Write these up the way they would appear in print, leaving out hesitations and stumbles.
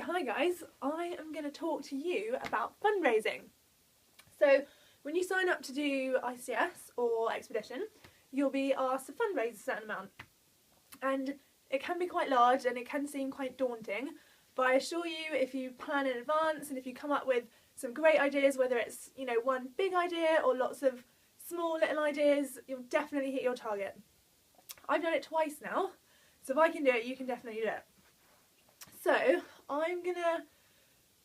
hi guys, I am going to talk to you about fundraising. So when you sign up to do ICS or Expedition, you'll be asked to fundraise a certain amount. And it can be quite large and it can seem quite daunting, but I assure you, if you plan in advance and if you come up with some great ideas, whether it's, one big idea or lots of small little ideas, you'll definitely hit your target. I've done it twice now, so if I can do it, you can definitely do it. So I'm going to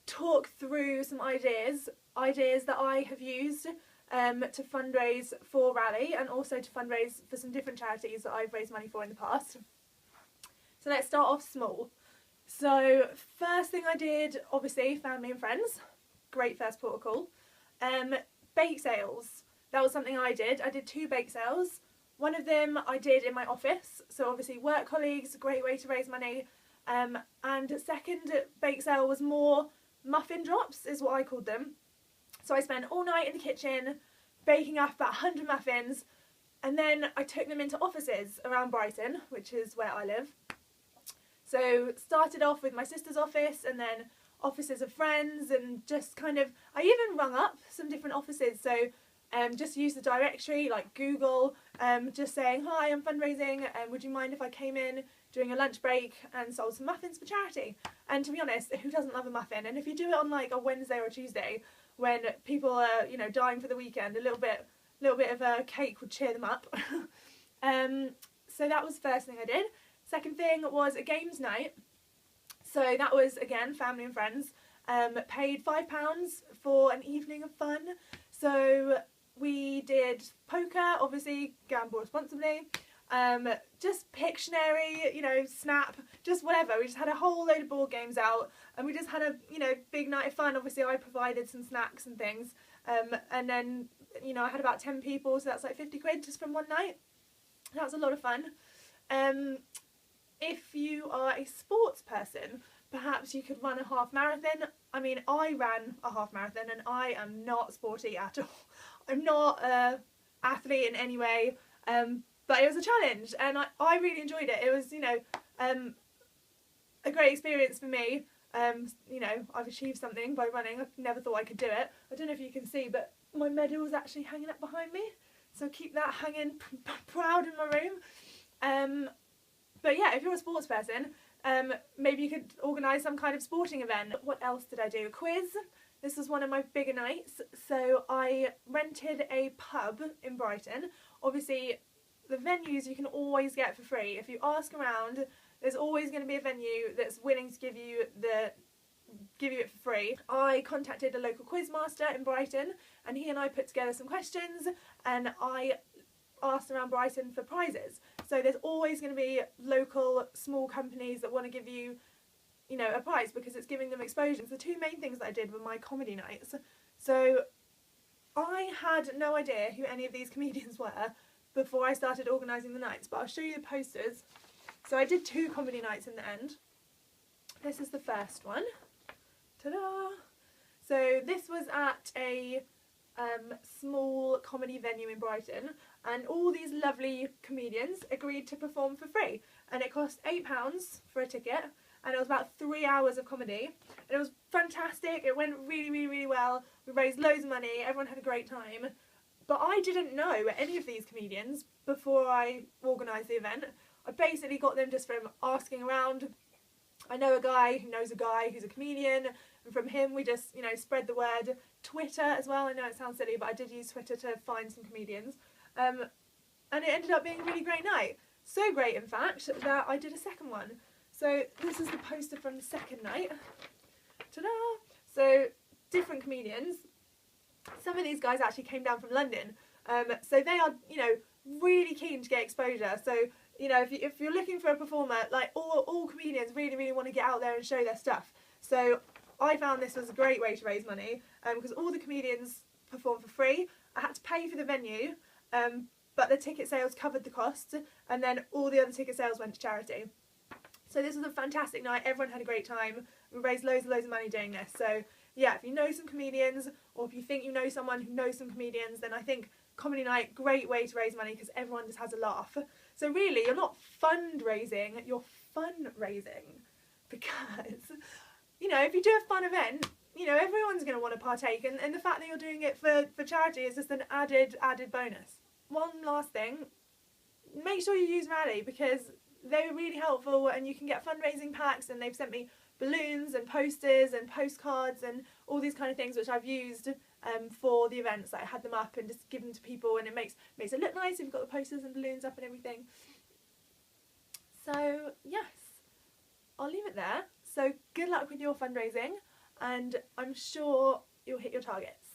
talk through some ideas that I have used to fundraise for Raleigh and also to fundraise for some different charities that I've raised money for in the past. So let's start off small. So first thing I did, obviously, family and friends. Great first protocol. Bake sales. That was something I did. I did 2 bake sales. One of them I did in my office. So obviously work colleagues, great way to raise money. And second bake sale was more muffin drops, is what I called them. So I spent all night in the kitchen baking up about 100 muffins, and then I took them into offices around Brighton, which is where I live. So started off with my sister's office and then offices of friends, and just kind of, I even rung up some different offices. So just use the directory like Google, just saying, hi, I'm fundraising, and would you mind if I came in during a lunch break and sold some muffins for charity? And to be honest, who doesn't love a muffin? And if you do it on like a Wednesday or a Tuesday when people are, dying for the weekend, a little bit of a cake would cheer them up. So that was the first thing I did. Second thing was a games night. So that was, again, family and friends. Paid £5 for an evening of fun. So we did poker, obviously, gamble responsibly. Just Pictionary, Snap, just whatever. We just had a whole load of board games out, and we just had a, big night of fun. Obviously, I provided some snacks and things. And then, I had about 10 people, so that's like 50 quid just from one night. That was a lot of fun. If you are a sports person, perhaps you could run a half marathon. I mean, I ran a half marathon and I am not sporty at all. I'm not an athlete in any way, but it was a challenge and I really enjoyed it. It was, a great experience for me. I've achieved something by running. I never thought I could do it. I don't know if you can see, but my medal is actually hanging up behind me. So keep that hanging proud in my room. But yeah, if you're a sports person, maybe you could organise some kind of sporting event. What else did I do? A quiz. This was one of my bigger nights. So I rented a pub in Brighton. Obviously, the venues you can always get for free. If you ask around, there's always going to be a venue that's willing to give you it for free. I contacted a local quiz master in Brighton, and he and I put together some questions, and I asked around Brighton for prizes. So there's always going to be local small companies that want to give you, a prize because it's giving them exposure. The 2 main things that I did were my comedy nights. So I had no idea who any of these comedians were before I started organising the nights, but I'll show you the posters. So I did 2 comedy nights in the end. This is the first one. Ta-da! So this was at a small comedy venue in Brighton, and all these lovely comedians agreed to perform for free, and it cost £8 for a ticket, and it was about 3 hours of comedy, and it was fantastic. It went really, really, really well. We raised loads of money, everyone had a great time, but I didn't know any of these comedians before I organised the event. I basically got them just from asking around. I know a guy who knows a guy who's a comedian, and from him we just, spread the word. Twitter as well. I know it sounds silly, but I did use Twitter to find some comedians. And it ended up being a really great night. So great, in fact, that I did a second one. So this is the poster from the second night. Ta-da! So different comedians. Some of these guys actually came down from London. So they are, really keen to get exposure. So, if you're looking for a performer, like all comedians really, really want to get out there and show their stuff. So I found this was a great way to raise money because all the comedians performed for free. I had to pay for the venue, but the ticket sales covered the costs, and then all the other ticket sales went to charity. So this was a fantastic night. Everyone had a great time. We raised loads and loads of money doing this. So yeah, if you know some comedians, or if you think you know someone who knows some comedians, then I think comedy night, great way to raise money because everyone just has a laugh. So really, you're not fundraising, you're fundraising, because you know, if you do a fun event, you know, everyone's going to want to partake, and the fact that you're doing it for charity is just an added bonus. One last thing, make sure you use Raleigh, because they were really helpful, and you can get fundraising packs, and they've sent me balloons and posters and postcards and all these kind of things which I've used for the events. I had them up and just given to people, and it makes it look nice if you've got the posters and balloons up and everything. So yes, I'll leave it there. So good luck with your fundraising, and I'm sure you'll hit your targets.